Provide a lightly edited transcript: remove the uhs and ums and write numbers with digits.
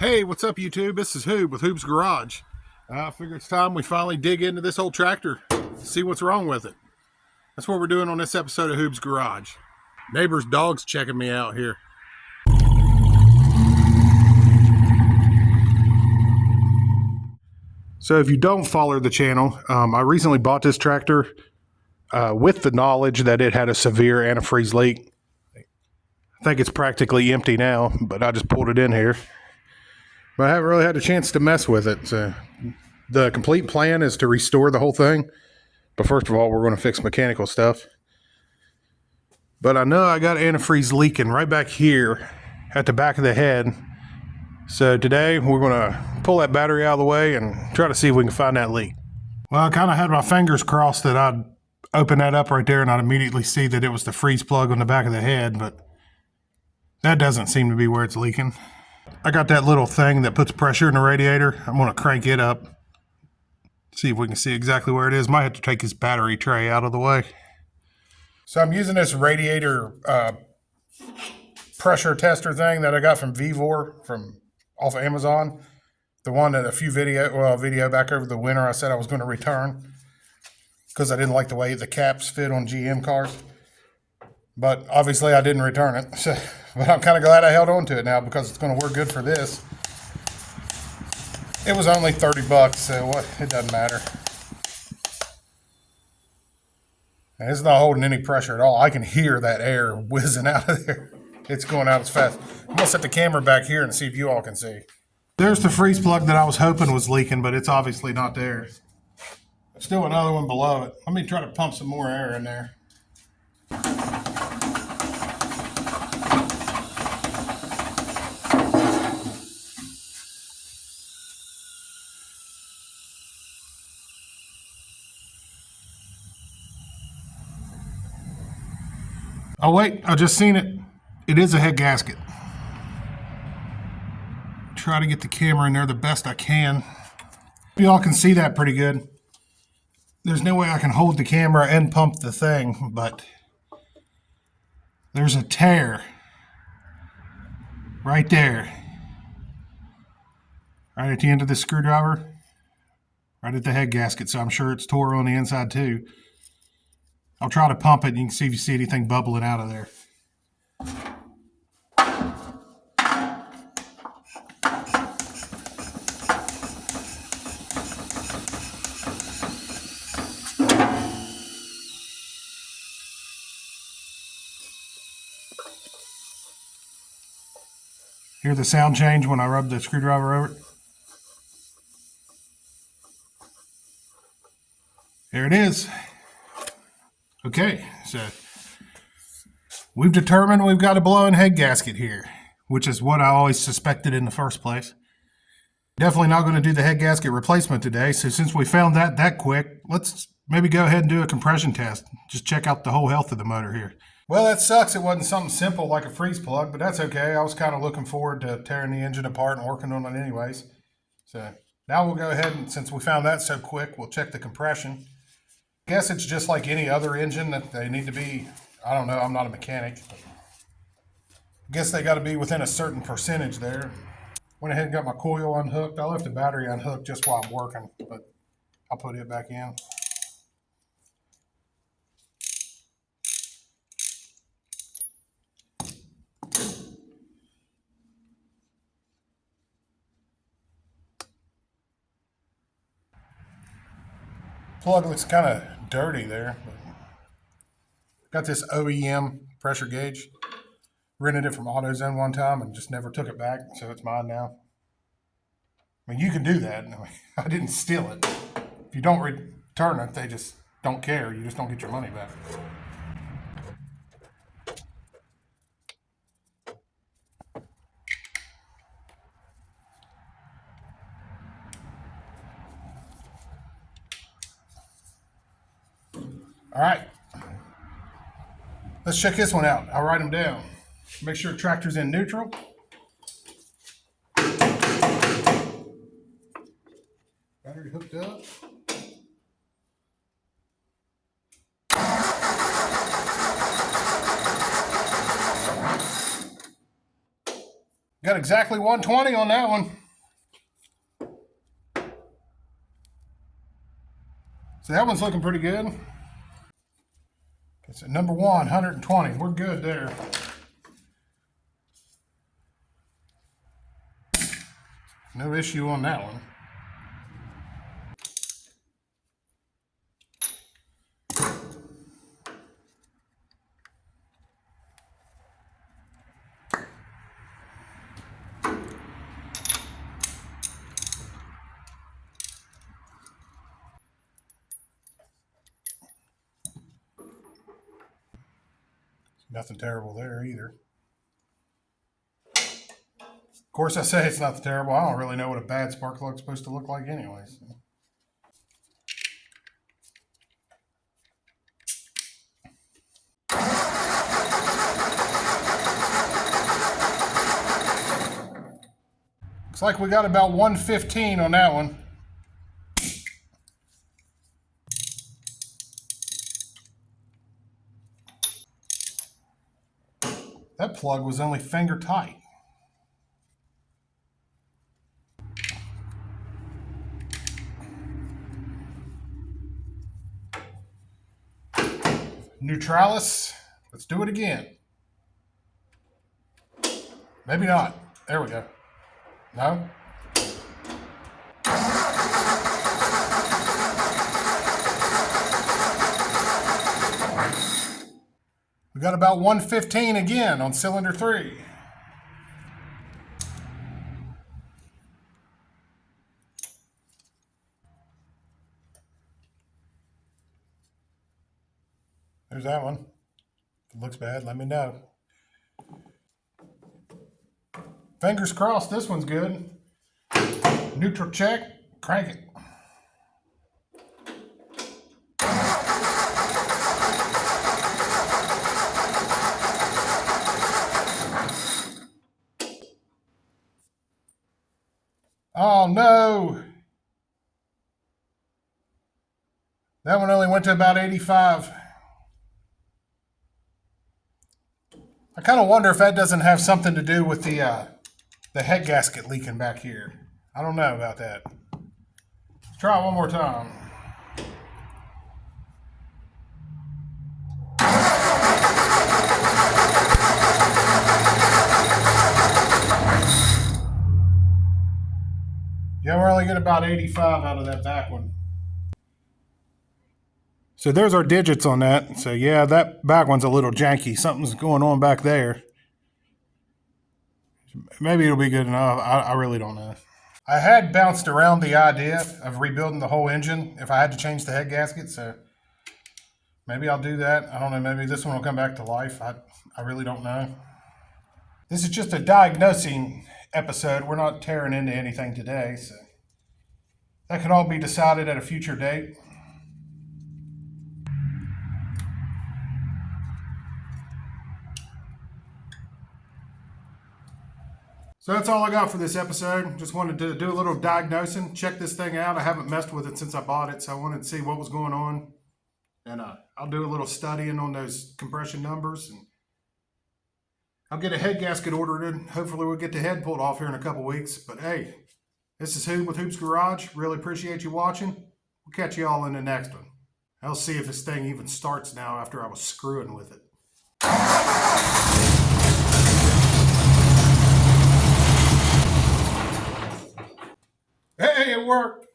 Hey, what's up, YouTube? This is Hoob with Hoob's Garage. I figure it's time we finally dig into this old tractor, see what's wrong with it. That's what we're doing on this episode of Hoob's Garage. Neighbor's dog's checking me out here. So if you don't follow the channel, I recently bought this tractor with the knowledge that it had a severe antifreeze leak. I think it's practically empty now, but I just pulled it in here. But I haven't really had a chance to mess with it. So the complete plan is to restore the whole thing. But first of all, we're going to fix mechanical stuff. But I know I got antifreeze leaking right back here at the back of the head. So today we're going to pull that battery out of the way and try to see if we can find that leak. Well, I kind of had my fingers crossed that I'd open that up right there and I'd immediately see that it was the freeze plug on the back of the head, but that doesn't seem to be where it's leaking. I got that little thing that puts pressure in the radiator. I'm going to crank it up. See if we can see exactly where it is. Might have to take this battery tray out of the way. So I'm using this radiator pressure tester thing that I got from Vevor off of Amazon. The one that a video back over the winter I said I was going to return because I didn't like the way the caps fit on GM cars. But obviously I didn't return it. So, but I'm kind of glad I held on to it now because it's going to work good for this. It was only $30, so it doesn't matter. And it's not holding any pressure at all. I can hear that air whizzing out of there. It's going out as fast. I'm going to set the camera back here and see if you all can see. There's the freeze plug that I was hoping was leaking, but it's obviously not there. Still another one below it. Let me try to pump some more air in there. Oh wait, I just seen it. It is a head gasket. Try to get the camera in there the best I can. Y'all can see that pretty good. There's no way I can hold the camera and pump the thing, but there's a tear right there. Right at the end of the screwdriver. Right at the head gasket, so I'm sure it's tore on the inside too. I'll try to pump it and you can see if you see anything bubbling out of there. Hear the sound change when I rub the screwdriver over it? There it is. Okay, so we've determined we've got a blown head gasket here, which is what I always suspected in the first place. Definitely not going to do the head gasket replacement today, so since we found that quick, let's maybe go ahead and do a compression test. Just check out the whole health of the motor here. Well, that sucks. It wasn't something simple like a freeze plug, but that's okay. I was kind of looking forward to tearing the engine apart and working on it anyways. So now we'll go ahead and, since we found that so quick, we'll check the compression. I guess it's just like any other engine that they need to be, I don't know, I'm not a mechanic. But I guess they got to be within a certain percentage there. Went ahead and got my coil unhooked. I left the battery unhooked just while I'm working, but I'll put it back in. Plug looks kind of dirty there. Got this OEM pressure gauge. Rented it from AutoZone one time and just never took it back, so it's mine now. I mean, you can do that. I didn't steal it. If you don't return it, they just don't care. You just don't get your money back. All right. Let's check this one out. I'll write them down. Make sure tractor's in neutral. Battery hooked up. Got exactly 120 on that one. So that one's looking pretty good. Okay, so number 120. We're good there. No issue on that one. Nothing terrible there either. Of course, I say it's nothing terrible. I don't really know what a bad spark plug's supposed to look like anyways. Looks like we got about 115 on that one. That plug was only finger tight. Neutralis. Let's do it again. Maybe not. There we go. No? We got about 115 again on cylinder 3. There's that one. If it looks bad, let me know. Fingers crossed this one's good. Neutral check, crank it. Oh no! That one only went to about 85. I kind of wonder if that doesn't have something to do with the head gasket leaking back here. I don't know about that. Let's try it one more time. Yeah, we're only getting about 85 out of that back one. So there's our digits on that. So yeah, that back one's a little janky. Something's going on back there. Maybe it'll be good enough. I really don't know. I had bounced around the idea of rebuilding the whole engine if I had to change the head gasket. So maybe I'll do that. I don't know. Maybe this one will come back to life. I really don't know. This is just a diagnosing episode. We're not tearing into anything today. So that could all be decided at a future date. So that's all I got for this episode. Just wanted to do a little diagnosing, check this thing out. I haven't messed with it since I bought it, so I wanted to see what was going on. And I'll do a little studying on those compression numbers. And I'll get a head gasket ordered in. Hopefully we'll get the head pulled off here in a couple weeks. But hey, this is Hoop with Hoops Garage. Really appreciate you watching. We'll catch you all in the next one. I'll see if this thing even starts now after I was screwing with it. Hey, it worked.